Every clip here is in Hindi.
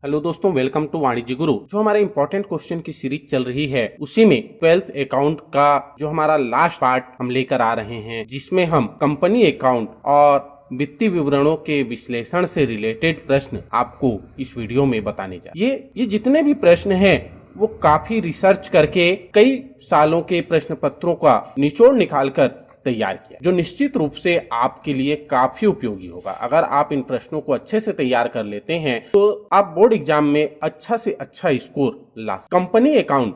हेलो दोस्तों, वेलकम टू वाणिज्य गुरु। जो हमारे इंपॉर्टेंट क्वेश्चन की सीरीज चल रही है उसी में 12th अकाउंट का जो हमारा लास्ट पार्ट हम लेकर आ रहे हैं, जिसमें हम कंपनी अकाउंट और वित्तीय विवरणों के विश्लेषण से रिलेटेड प्रश्न आपको इस वीडियो में बताने जा रहे हैं। ये जितने भी प्रश्न हैं वो काफी रिसर्च करके कई सालों के प्रश्न पत्रों का निचोड़ निकालकर तैयार किया, जो निश्चित रूप से आपके लिए काफी उपयोगी होगा। अगर आप इन प्रश्नों को अच्छे से तैयार कर लेते हैं तो आप बोर्ड एग्जाम में अच्छा से अच्छा स्कोर ला सकते।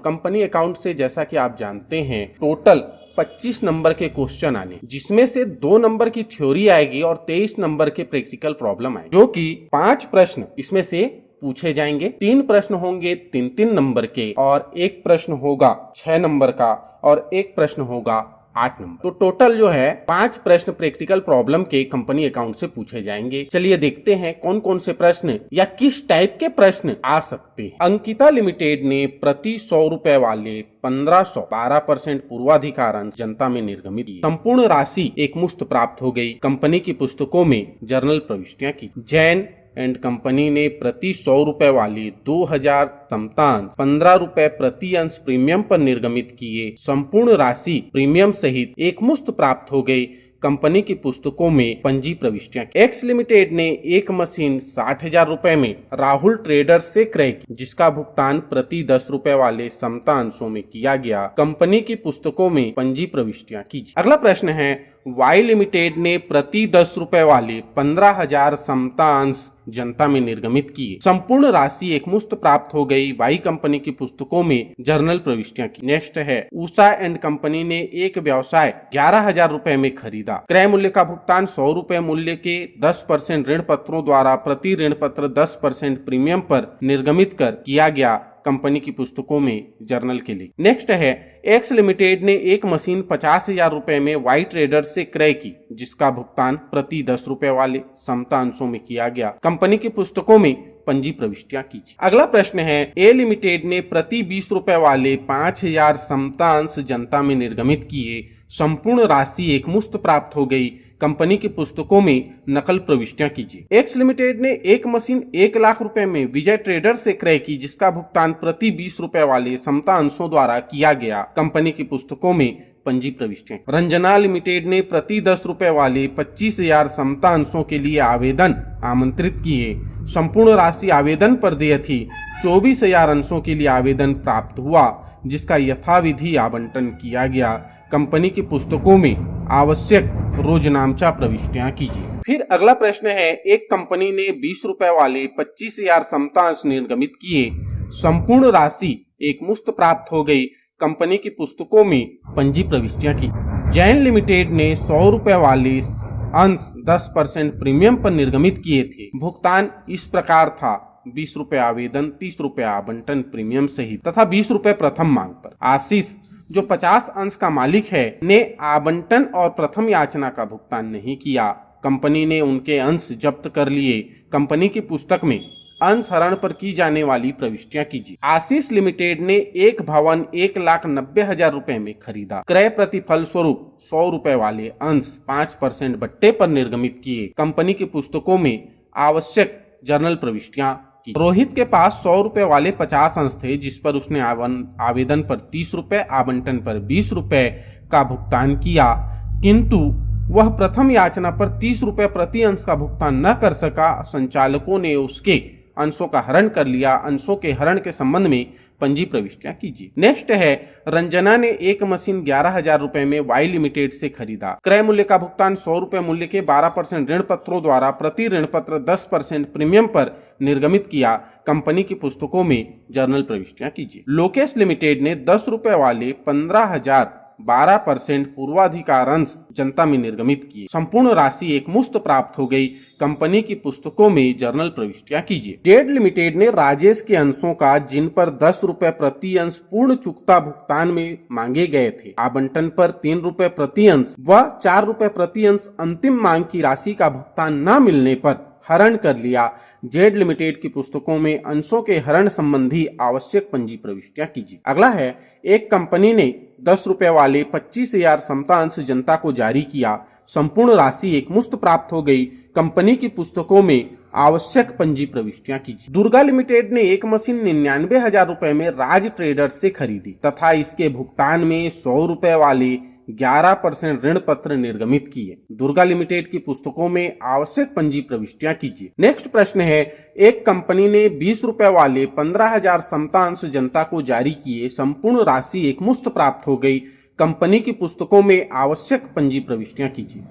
कंपनी अकाउंट से जैसा कि आप जानते हैं टोटल 25 नंबर के क्वेश्चन आने, जिसमें से 2 नंबर की थ्योरी आएगी और 23 नंबर के प्रैक्टिकल प्रॉब्लम आएगी, जो कि 5 प्रश्न इसमें से पूछे जाएंगे। 3 प्रश्न होंगे 3-3 नंबर के और 1 प्रश्न होगा 6 नंबर का और 1 प्रश्न होगा 8 नंबर। तो टोटल जो है 5 प्रश्न प्रैक्टिकल प्रॉब्लम के कंपनी अकाउंट से पूछे जाएंगे। चलिए देखते हैं कौन कौन से प्रश्न या किस टाइप के प्रश्न आ सकते हैं। अंकिता लिमिटेड ने प्रति 100 रुपए वाले 1500 12% पूर्वाधिकार अंश जनता में निर्गमित किए। संपूर्ण राशि एक मुश्त प्राप्त हो गई। कंपनी की पुस्तकों में जर्नल प्रविष्टियां की। जैन एंड कंपनी ने प्रति 100 रुपए वाली 2000 समतांश 15 रुपए प्रति अंश प्रीमियम पर निर्गमित किए। संपूर्ण राशि प्रीमियम सहित एकमुश्त प्राप्त हो गई। कंपनी की पुस्तकों में पंजी प्रविष्टियां की। एक्स लिमिटेड ने एक मशीन 60,000 रुपए में राहुल ट्रेडर्स से क्रय की, जिसका भुगतान प्रति 10 रुपए वाले समता अंशों में किया गया। कंपनी की पुस्तकों में पंजी प्रविष्टियां कीजिए। अगला प्रश्न है, वाई लिमिटेड ने प्रति 10 रुपए वाले 15,000 समता अंश जनता में निर्गमित किए। संपूर्ण राशि एकमुश्त प्राप्त हो गई। वाई कंपनी की पुस्तकों में जर्नल प्रविष्टियां की। नेक्स्ट है, उषा एंड कंपनी ने एक व्यवसाय 11,000 रुपए में खरीदा। क्रय मूल्य का भुगतान 100 रुपए मूल्य के 10% ऋण पत्रों द्वारा प्रति ऋण पत्र 10% प्रीमियम पर निर्गमित कर किया गया। कंपनी की पुस्तकों में जर्नल के लिए। नेक्स्ट है, एक्स लिमिटेड ने एक मशीन 50,000 रुपए में वाई ट्रेडर से क्रय की, जिसका भुगतान प्रति 10 रुपए वाले समता अंशों में किया गया। कंपनी की पुस्तकों में पंजी प्रविष्टियां कीजिए। अगला प्रश्न है, ए लिमिटेड ने प्रति 20 रुपए वाले 5,000 समता अंश जनता में निर्गमित किए। संपूर्ण राशि एकमुश्त प्राप्त हो गई। कंपनी की पुस्तकों में नकल प्रविष्टियां कीजिए। एक्स लिमिटेड ने एक मशीन 1 लाख रुपए में विजय ट्रेडर से क्रय की, जिसका भुगतान प्रति 20 रुपए वाले समता अंशों द्वारा किया गया। कंपनी की पुस्तकों में पंजी प्रविष्टियां। रंजना लिमिटेड ने प्रति 10 रुपए वाले 25,000 समता अंशों के लिए आवेदन आमंत्रित किए। संपूर्ण राशि आवेदन पर देय थी। 24,000 अंशों के लिए आवेदन प्राप्त हुआ, जिसका यथाविधि आवंटन किया गया। कंपनी की पुस्तकों में आवश्यक रोजनामचा प्रविष्टियां कीजिए। फिर अगला प्रश्न है, एक कंपनी ने 20 रुपए वाले 25,000 समता अंश निर्गमित किए। संपूर्ण राशि एकमुश्त प्राप्त हो गई। कंपनी की पुस्तकों में पंजी प्रविष्टियां की। जैन लिमिटेड ने 100 रुपए वाले अंश 10% प्रीमियम पर निर्गमित किए थे। भुगतान इस प्रकार था, 20 रुपए आवेदन, 30 रुपए आवंटन प्रीमियम सहित तथा 20 रुपए प्रथम मांग पर। आशीष जो 50 अंश का मालिक है ने आवंटन और प्रथम याचना का भुगतान नहीं किया। कंपनी ने उनके अंश जब्त कर लिए। कंपनी की पुस्तक में अंश हरण पर की जाने वाली प्रविष्टियां कीजिए। आशीष लिमिटेड ने एक भवन 1,90,000 रुपए में खरीदा। क्रय प्रतिफल स्वरूप 100 रुपए वाले अंश 5% बट्टे पर निर्गमित किए। कंपनी की पुस्तकों में आवश्यक जर्नल प्रविष्टियां की। रोहित के पास 100 रुपए वाले 50 अंश थे, जिस पर उसने आवेदन पर 30 रुपए, आवंटन पर 20 रुपए का भुगतान किया, किंतु वह प्रथम याचना पर 30 रुपए प्रति अंश का भुगतान न कर सका। संचालकों ने उसके अंशों का हरण कर लिया। अंशों के हरण के संबंध में पंजी प्रविष्टियां कीजिए। नेक्स्ट है, रंजना ने एक मशीन 11,000 रुपए में वाई लिमिटेड से खरीदा। क्रय मूल्य का भुगतान 100 रुपए मूल्य के 12% ऋण पत्रों द्वारा प्रति ऋण पत्र 10% प्रीमियम पर निर्गमित किया। कंपनी की पुस्तकों में जर्नल प्रविष्टियां कीजिए। लोकेश लिमिटेड ने 10 रुपए वाले 15,000 12% पूर्वाधिकार अंश जनता में निर्गमित किए। संपूर्ण राशि एकमुश्त प्राप्त हो गई। कंपनी की पुस्तकों में जर्नल प्रविष्टियां कीजिए। जेड लिमिटेड ने राजेश के अंशों का, जिन पर 10 रुपए प्रति अंश पूर्ण चुकता भुगतान में मांगे गए थे, आवंटन पर 3 रुपए प्रति अंश व 4 रुपए प्रति अंश अंतिम मांग की राशि का भुगतान न मिलने पर हरण कर लिया। जेड लिमिटेड की पुस्तकों में अंशों के हरण संबंधी आवश्यक पंजी प्रविष्टियां कीजिए। अगला है, एक कंपनी ने 10 रुपए वाले 25,000 समता अंश जनता को जारी किया। संपूर्ण राशि एकमुश्त प्राप्त हो गई। कंपनी की पुस्तकों में आवश्यक पंजी प्रविष्टियां कीजिए। दुर्गा लिमिटेड ने एक मशीन 99,000 रुपए में राज ट्रेडर्स से खरीदी तथा इसके भुगतान में 100 रुपए वाले 11% ऋण पत्र निर्गमित किए। दुर्गा लिमिटेड की पुस्तकों में आवश्यक पंजी प्रविष्टियां कीजिए। नेक्स्ट प्रश्न है, एक कंपनी ने 20 रुपए वाले 15,000 समतांश जनता को जारी किए, संपूर्ण राशि एक मुश्त प्राप्त हो गई। कंपनी की पुस्तकों में आवश्यक पंजी प्रविष्टियां कीजिए।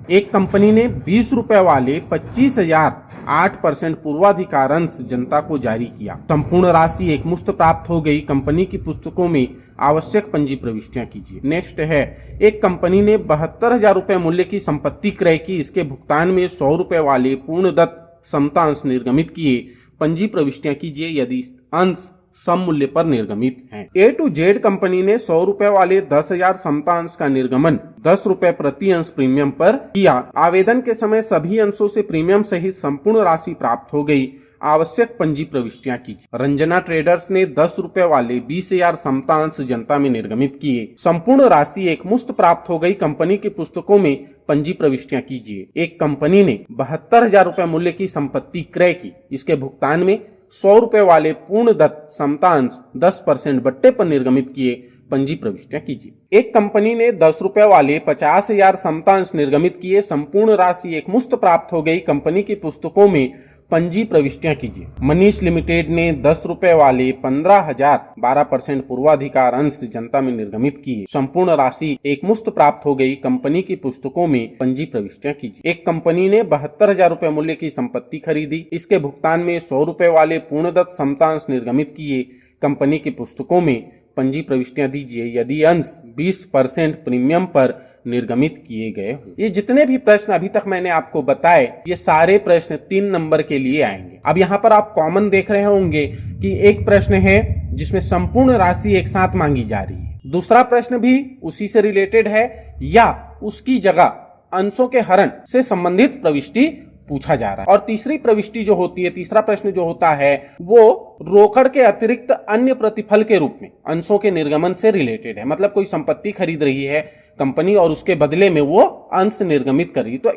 एक कंपनी ने 20 रुपए वाले 25,000 8% पूर्वाधिकार अंश जनता को जारी किया, संपूर्ण राशि एक मुश्त प्राप्त हो गई। कंपनी की पुस्तकों में आवश्यक पंजी प्रविष्टियां कीजिए। नेक्स्ट है, एक कंपनी ने 72,000 रुपए मूल्य की संपत्ति क्रय की, इसके भुगतान में 100 रुपए वाले पूर्णदत्त समतांश निर्गमित किए। पंजी प्रविष्टियां कीजिए यदि अंश सम मूल्य पर निर्गमित हैं। A to Z कंपनी ने 100 रुपए वाले 10,000 समतांश का निर्गमन 10 रुपए प्रति अंश प्रीमियम पर किया। आवेदन के समय सभी अंशों से प्रीमियम सहित संपूर्ण राशि प्राप्त हो गई। आवश्यक पंजी प्रविष्टियां कीजिए। रंजना ट्रेडर्स ने 10 रुपए वाले 20,000 समतांश जनता में निर्गमित किए, संपूर्ण राशि एक मुश्त प्राप्त हो गई। कंपनी की पुस्तकों में पंजी प्रविष्टियां कीजिए। एक कंपनी ने 72,000 रुपए मूल्य की संपत्ति क्रय की, इसके भुगतान में 100 रुपए वाले पूर्णदत्त समतांश 10% बट्टे पर निर्गमित किए। पंजी प्रविष्टियां कीजिए। एक कंपनी ने 10 रुपए वाले 50,000 समतांश निर्गमित किए, संपूर्ण राशि एक मुश्त प्राप्त हो गई। कंपनी की पुस्तकों में पंजी प्रविष्टियां कीजिए। मनीष लिमिटेड ने 10 रुपए वाले 15,000 12% पूर्वाधिकार अंश जनता में निर्गमित किए, संपूर्ण राशि एक मुश्त प्राप्त हो गई। कंपनी की पुस्तकों में पंजी प्रविष्टियां कीजिए। एक कंपनी ने 72,000 रुपए मूल्य की संपत्ति खरीदी, इसके भुगतान में 100 रुपए वाले पूर्णदत्त समतांश निर्गमित किए। कंपनी की पुस्तकों में पंजी प्रविष्टियां दीजिए यदि अंश 20% प्रीमियम पर निर्गमित किए गए हो। ये जितने भी प्रश्न अभी तक मैंने आपको बताए, ये सारे प्रश्न 3 नंबर के लिए आएंगे। अब यहाँ पर आप कॉमन देख रहे होंगे कि एक प्रश्न है जिसमें संपूर्ण राशि एक साथ मांगी जा रही है, दूसरा प्रश्न भी उसी से रिलेटेड है या उसकी जगह अंशों के हरण से संबंधित प्रविष्टि पूछा जा रहा है, और तीसरी प्रविष्टि जो होती है, तीसरा प्रश्न जो होता है वो रोकड़ के अतिरिक्त अन्य प्रतिफल के रूप में अंशों के निर्गमन से रिलेटेड है। मतलब कोई संपत्ति खरीद रही है कंपनी और उसके बदले में वो अंश निर्गमित कर रही है, तो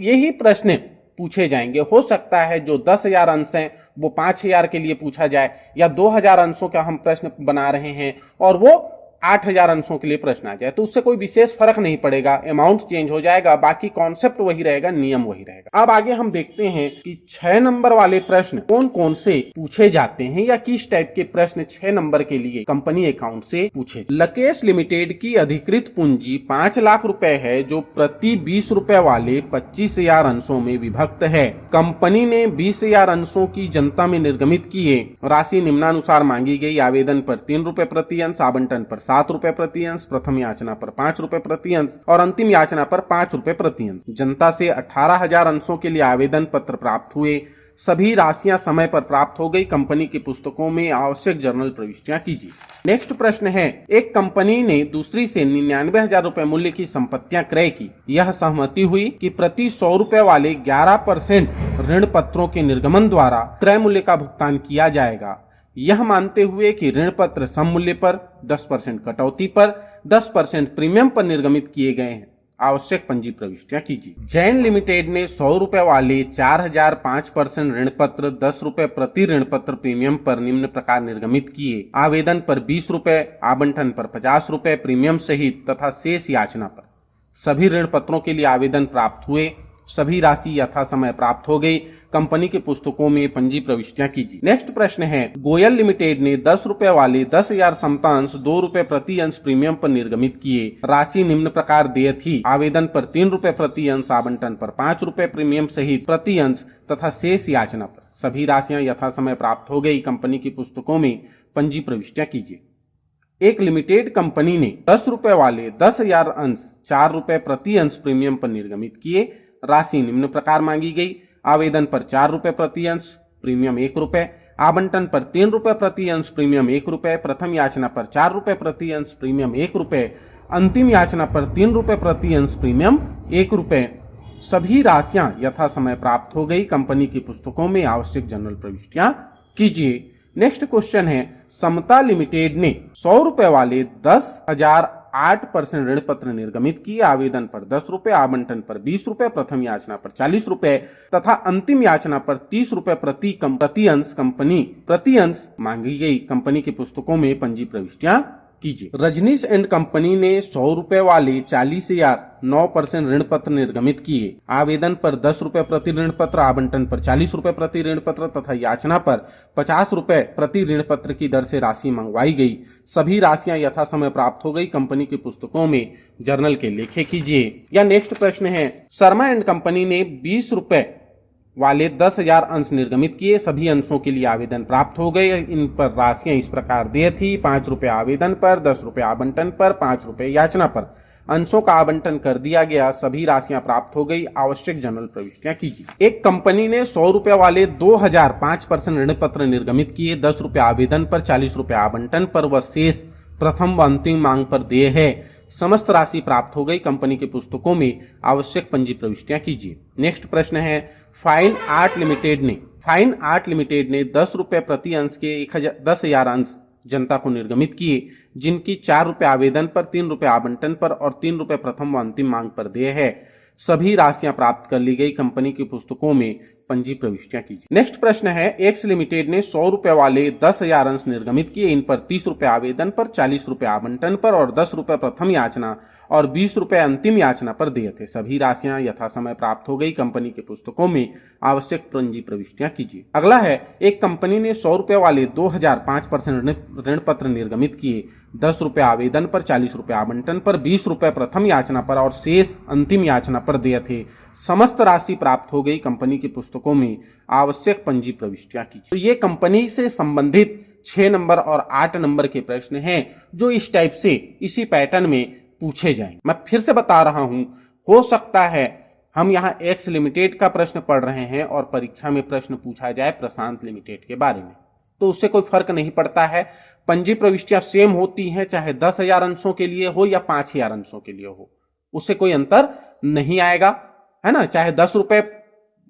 यही प्रश्न पूछे जाएंगे। हो सकता है जो 10,000 अंश हैं वो 5,000 के लिए पूछा जाए, या 2,000 अंशों का हम प्रश्न बना रहे हैं और वो 8,000 अंशों के लिए प्रश्न आ जाए, तो उससे कोई विशेष फर्क नहीं पड़ेगा, अमाउंट चेंज हो जाएगा, बाकी कॉन्सेप्ट वही रहेगा, नियम वही रहेगा। अब आगे हम देखते हैं कि 6 नंबर वाले प्रश्न कौन कौन से पूछे जाते हैं या किस टाइप के प्रश्न 6 नंबर के लिए कंपनी अकाउंट से पूछे। लकेश लिमिटेड की अधिकृत पूंजी 5 लाख रुपए है, जो प्रति 20 रुपए वाले 25,000 अंशों में विभक्त है। कंपनी ने 20,000 अंशों की जनता में निर्गमित किए। राशि निम्नानुसार मांगी गई। आवेदन पर 3 रुपए प्रति अंश, आवंटन पर 7 रुपए प्रति अंश, प्रथम याचना पर 5 रुपए प्रति अंश और अंतिम याचना पर 5 रुपए प्रति अंश। जनता से 18,000 अंशों के लिए आवेदन पत्र प्राप्त हुए। सभी राशियां समय पर प्राप्त हो गई। कंपनी की पुस्तकों में आवश्यक जर्नल प्रविष्टियां कीजिए। नेक्स्ट प्रश्न है, एक कंपनी ने दूसरी से 99,000 रुपए मूल्य की संपत्तियां क्रय की। यह सहमति हुई कि प्रति 100 रुपए वाले 11% ऋण पत्रों के निर्गमन द्वारा क्रय मूल्य का भुगतान किया जाएगा, यह मानते हुए कि ऋण पत्र सम मूल्य पर 10% कटौती पर 10% प्रीमियम पर निर्गमित किए गए हैं। आवश्यक पंजी प्रविष्टियां कीजिए। जैन लिमिटेड ने 100 रुपए वाले 4,005% ऋण पत्र 10 रुपए प्रति ऋण पत्र प्रीमियम पर निम्न प्रकार निर्गमित किए। आवेदन पर 20 रुपए, आवंटन पर 50 रुपए प्रीमियम सहित तथा शेष याचना पर। सभी ऋण पत्रों के लिए आवेदन प्राप्त हुए। सभी राशि यथा समय प्राप्त हो गई। कंपनी की पुस्तकों में पंजी प्रविष्टियां कीजिए। नेक्स्ट प्रश्न है, गोयल लिमिटेड ने 10 रुपए वाले 10,000 समतांश 2 रुपए प्रति अंश प्रीमियम पर निर्गमित किए। राशि निम्न प्रकार देय थी। आवेदन पर 3 रुपए प्रति अंश, आवंटन पर 5 रुपए प्रीमियम सहित प्रति अंश तथा शेष याचना पर। सभी राशियां यथा समय प्राप्त हो गई। कंपनी की पुस्तकों में पंजी प्रविष्टियां कीजिए। एक लिमिटेड कंपनी ने 10 रुपए वाले 10,000 अंश 4 रुपए प्रति अंश प्रीमियम पर निर्गमित किए। राशि निम्न प्रकार मांगी गई। आवेदन पर 4 रुपए प्रति अंश, प्रीमियम 1 रुपए, आवंटन पर 3 रुपए प्रति अंश, प्रीमियम 1 रुपए, प्रथम याचना पर 4 रुपए प्रति अंश, प्रीमियम 1 रुपए, अंतिम याचना पर 3 रुपए प्रति अंश, प्रीमियम 1 रुपए। सभी राशियां यथा समय प्राप्त हो गई। कंपनी की पुस्तकों में आवश्यक जनरल प्रविष्टियां कीजिए। नेक्स्ट क्वेश्चन है, समता लिमिटेड ने 100 रुपए वाले 10,000 8% ऋण पत्र निर्गमित किए। आवेदन पर 10 रुपए, आवंटन पर 20 रुपए, प्रथम याचना पर 40 रुपए तथा अंतिम याचना पर 30 रुपए प्रति अंश मांगी गई। कंपनी की पुस्तकों में पंजी प्रविष्टियां कीजिए। रजनीश एंड कंपनी ने 100 रुपए वाले 40,009% ऋण पत्र निर्गमित किए। आवेदन पर 10 रुपए प्रति ऋण पत्र, आवंटन पर 40 रुपए प्रति ऋण पत्र तथा याचना पर 50 रुपए प्रति ऋण पत्र की दर से राशि मंगवाई गई। सभी राशियां यथा समय प्राप्त हो गई। कंपनी की पुस्तकों में जर्नल के लेखे कीजिए। या नेक्स्ट प्रश्न है, शर्मा एंड कंपनी ने 20 रुपए वाले 10,000 अंश निर्गमित किए। सभी अंशों के लिए आवेदन प्राप्त हो गए। इन पर राशियां इस प्रकार देय थी: 5 रुपए आवेदन पर, 10 रुपए आवंटन पर, 5 रुपए याचना पर। अंशों का आवंटन कर दिया गया। सभी राशियां प्राप्त हो गई। आवश्यक जनरल प्रविष्टियां कीजिए। एक कंपनी ने 100 रुपए वाले 2005% ऋण पत्र निर्गमित किए। 10 रुपए आवेदन पर, 40 रुपए आवंटन पर व शेष प्रथम व अंतिम मांग पर देय है। समस्त राशि प्राप्त हो गई। कंपनी की पुस्तकों में आवश्यक पंजी प्रविष्टियां कीजिए। नेक्स्ट प्रश्न है, फाइन आर्ट लिमिटेड ने 10 रुपए प्रति अंश के 10,000 अंश जनता को निर्गमित किए, जिनकी 4 रुपए आवेदन पर, 3 रुपए आवंटन पर और 3 रुपए प्रथम व अंतिम मांग पर देय है। सभी राशियां प्राप्त कर ली गई। कंपनी की पुस्तकों में पंजी प्रविष्टियां कीजिए। नेक्स्ट प्रश्न है, एक्स लिमिटेड ने 100 रुपए वाले 10,000 अंश निर्गमित किए। इन पर 30 रुपए आवेदन पर, 40 रुपए आवंटन पर और 10 रुपए प्रथम याचना और 20 रुपए अंतिम याचना पर देय थे। सभी राशियां यथा समय प्राप्त हो गई। कंपनी की पुस्तकों में आवश्यक पंजी प्रविष्टियां कीजिए। अगला है, एक कंपनी ने 100 रुपए वाले 2005% ऋण पत्र निर्गमित किए। 10 रुपए आवेदन पर, 40 रुपए आवंटन पर, 20 रुपए प्रथम याचना पर और शेष अंतिम याचना पर देय थे। समस्त राशि प्राप्त हो गई। कंपनी की पुस्तकों में आवश्यक पंजी प्रविष्टियां कीजिए। तो ये कंपनी से संबंधित 6 नंबर और 8 नंबर के प्रश्न हैं जो इस टाइप से इसी पैटर्न में पूछे जाएंगे। मैं फिर से बता रहा हूं, हो सकता है हम यहाँ एक्स लिमिटेड का प्रश्न पढ़ रहे हैं और परीक्षा में प्रश्न पूछा जाए प्रशांत लिमिटेड के बारे में, तो उससे कोई फर्क नहीं पड़ता है। पंजी प्रविष्टियां सेम होती हैं, चाहे 10,000 अंशों के लिए हो या 5,000 अंशों के लिए हो, उससे कोई अंतर नहीं आएगा, है ना। चाहे 10 रुपए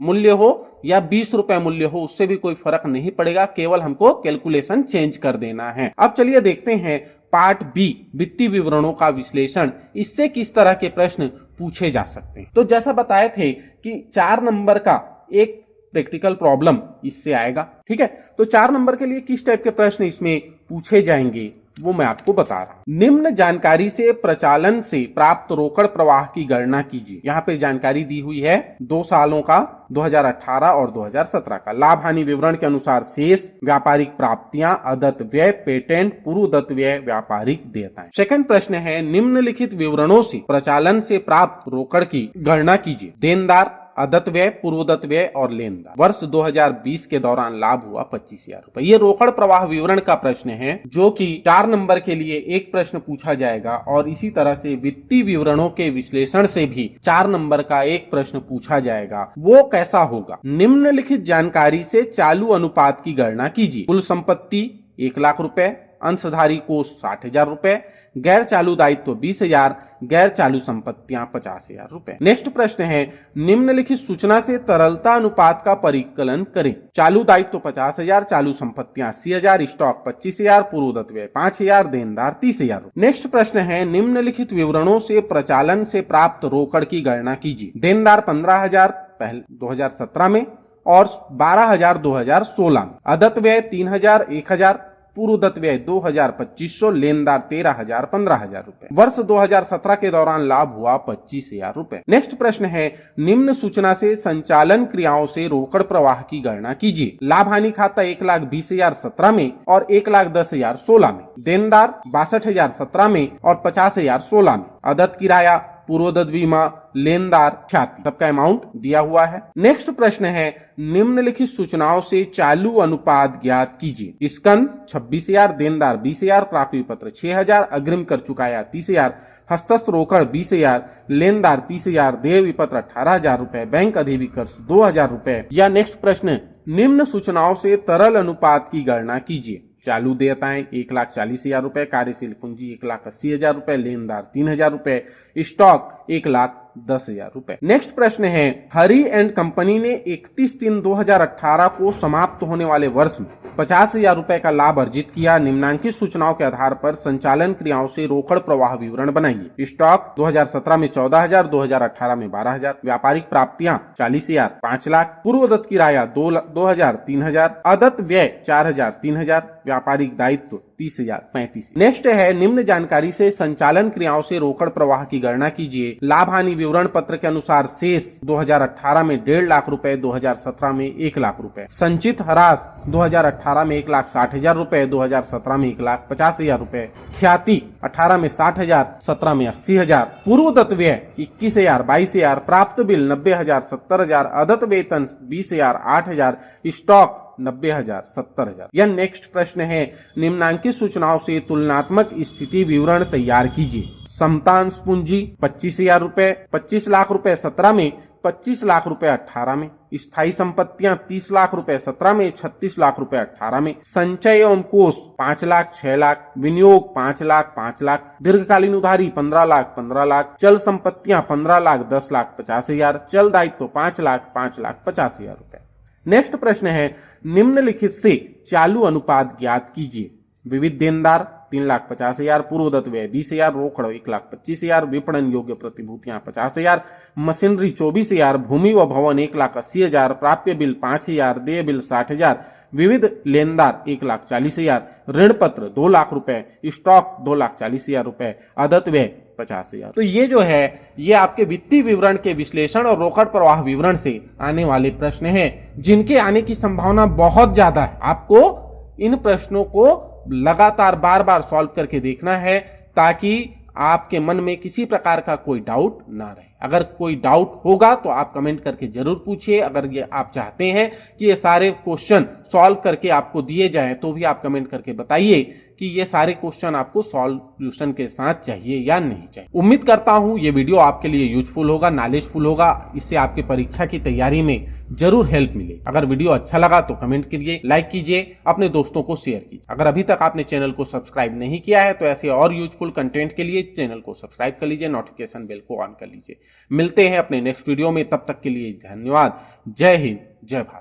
मूल्य हो या 20 रुपए मूल्य हो, उससे भी कोई फर्क नहीं पड़ेगा। केवल हमको कैलकुलेशन चेंज कर देना है। अब चलिए देखते हैं पार्ट बी, वित्तीय विवरणों का विश्लेषण। इससे किस तरह के प्रश्न पूछे जा सकते हैं। तो जैसा बताए थे कि 4 नंबर का एक प्रैक्टिकल प्रॉब्लम इससे आएगा, ठीक है। तो 4 नंबर के लिए किस टाइप के प्रश्न इसमें पूछे जाएंगे वो मैं आपको बता रहा हूं। निम्न जानकारी से प्रचालन से प्राप्त रोकड़ प्रवाह की गणना कीजिए। यहाँ पे जानकारी दी हुई है 2 सालों का, 2018 और 2017 का। लाभ हानि विवरण के अनुसार शेष, व्यापारिक प्राप्तियां, अदत्त व्यय, पेटेंट, पूर्वदत्त व्यय, व्यापारिक देयताएं। सेकंड प्रश्न है, निम्नलिखित विवरणों से प्रचालन से प्राप्त रोकड़ की गणना कीजिए। देनदार, अदत्त व्यय, पूर्वदत्त व्यय और लेनदार। वर्ष 2020 के दौरान लाभ हुआ 25,000 रुपए। ये रोकड़ प्रवाह विवरण का प्रश्न है जो कि 4 नंबर के लिए एक प्रश्न पूछा जाएगा और इसी तरह से वित्तीय विवरणों के विश्लेषण से भी 4 नंबर का एक प्रश्न पूछा जाएगा। वो कैसा होगा? निम्नलिखित जानकारी से चालू अनुपात की गणना कीजिए। कुल संपत्ति 1 लाख रुपए, अंशधारी कोष 60,000 रुपए, गैर चालू दायित्व 20,000, गैर चालू संपत्तियां 50,000 रुपए। नेक्स्ट प्रश्न है, निम्नलिखित सूचना से तरलता अनुपात का परिकलन करें। चालू दायित्व 50,000, चालू संपत्तियां 80,000, स्टॉक 25,000, पूर्वदत्त व्यय 5,000, देनदार 30,000। नेक्स्ट प्रश्न है, निम्नलिखित विवरणों से प्रचालन से प्राप्त रोकड़ की गणना कीजिए। देनदार 15,000 पहले 2017 में और 12,000 2016 में। अदत्त व्यय 3,000, 1,000, पूर्वदत्त व्यय 2,000, 2,500, लेनदार 13,000, 15,000 रुपए। वर्ष 2017 के दौरान लाभ हुआ 25,000 रुपए। नेक्स्ट प्रश्न है, निम्न सूचना से संचालन क्रियाओं से रोकड़ प्रवाह की गणना कीजिए। लाभ हानि खाता 1,20,000 17 में और 1,10,000 16 में। देनदार 62,000 17 में और 50,000 16 में। अदत्त किराया, पूर्वदत्त बीमा, लेनदार ख्याति, सबका अमाउंट दिया हुआ है। नेक्स्ट प्रश्न है, निम्नलिखित सूचनाओं से चालू अनुपात ज्ञात कीजिए। स्कंद 26,000, देनदार 20,000, प्राप्ति पत्र 6,000, अग्रिम कर चुकाया 30,000, हस्तस्थ रोकड़ 20,000, लेनदार 30,000, देय विपत्र 18,000 रुपए, बैंक अधिविकर्ष 2,000 रुपए। या नेक्स्ट प्रश्न, निम्न सूचनाओं से तरल अनुपात की गणना कीजिए। चालू देयताएं 1,40,000 रुपए, कार्यशील पूंजी 1,80,000 रुपए, लेनदार 3,000 रुपए, स्टॉक 1,00,000 10,000 रुपए। नेक्स्ट प्रश्न है, हरी एंड कंपनी ने 31/3/2018 को समाप्त होने वाले वर्ष में 50,000 रुपए का लाभ अर्जित किया। निम्नांकित सूचनाओं के आधार पर संचालन क्रियाओं से रोकड़ प्रवाह विवरण बनाइए। स्टॉक 2017 में 14,000, 2018 में 12,000। व्यापारिक प्राप्तियां 40,000, 5 लाख। पूर्वदत्त किराया 2,000, 3,000। अदत्त व्यय 4,000, 3,000। व्यापारिक दायित्व 30,000, 35। नेक्स्ट है, निम्न जानकारी से संचालन क्रियाओं से रोकड़ प्रवाह की गणना कीजिए। लाभ हानि विवरण पत्र के अनुसार शेष 2018 में 1.5 लाख रुपए, 2017 में 1 लाख रुपए। संचित हरास 2018 में 1,60,000 रुपए, 2017 में 1,50,000 रुपए। ख्याति 18 में 60,000, 17 में 80,000। पूर्वदत्त व्यय 21,000, 22,000। प्राप्त बिल 90,000, 70,000। अदत्त वेतन 20,000, 8,000। स्टॉक 90,000, 70,000। यह नेक्स्ट प्रश्न है, निम्नांकित सूचनाओं से तुलनात्मक स्थिति विवरण तैयार कीजिए। समतांश पूंजी 25,000 रुपए, 25 लाख रुपए 17 में, 25 लाख रुपए 18 में। स्थायी संपत्तियां 30 लाख रुपए 17 में, 36 लाख रुपए 18 में। संचय एवं कोष 5 लाख, 6 लाख। विनियोग 5 लाख, 5 लाख। दीर्घकालीन उधारी 15 लाख, 15 लाख। चल संपत्तियां 15 लाख, 10 लाख 50,000। चल दायित्व 5 लाख, 5 लाख 50,000 रुपए। नेक्स्ट प्रश्न है, निम्नलिखित से चालू अनुपात ज्ञात कीजिए। विविध देनदार 3,50,000। पूर्वदत्त व्यय 20,000। रोकड़ 1,25,000। विपणन योग्य प्रतिभूतियां 50,000। मशीनरी 24,000। भूमि व भवन 1,80,000। प्राप्य बिल 5,000। देय बिल 60,000। विविध लेनदार 1,40,000। ऋण पत्र 2 लाख रुपए। स्टॉक 2,40,000 रुपए। अदत्त व्यय 50,000। तो ये जो है, ये आपके वित्तीय विवरण के विश्लेषण और रोकड़ प्रवाह विवरण से आने वाले प्रश्न हैं, जिनके आने की संभावना बहुत ज्यादा है। आपको इन प्रश्नों को लगातार बार बार सॉल्व करके देखना है, ताकि आपके मन में किसी प्रकार का कोई डाउट ना रहे। अगर कोई डाउट होगा तो आप कमेंट करके जरूर पूछिए। अगर ये आप चाहते हैं कि ये सारे क्वेश्चन सॉल्व करके आपको दिए जाएं, तो भी आप कमेंट करके बताइए कि ये सारे क्वेश्चन आपको सॉल्यूशन के साथ चाहिए या नहीं चाहिए। उम्मीद करता हूं ये वीडियो आपके लिए यूजफुल होगा, नॉलेजफुल होगा। इससे आपके परीक्षा की तैयारी में जरूर हेल्प मिले। अगर वीडियो अच्छा लगा तो कमेंट करिए, लाइक कीजिए, अपने दोस्तों को शेयर कीजिए। अगर अभी तक आपने चैनल को सब्सक्राइब नहीं किया है तो ऐसे और यूजफुल कंटेंट के लिए चैनल को सब्सक्राइब कर लीजिए, नोटिफिकेशन बेल को ऑन कर लीजिए। मिलते हैं अपने नेक्स्ट वीडियो में, तब तक के लिए धन्यवाद। जय हिंद, जय भारत।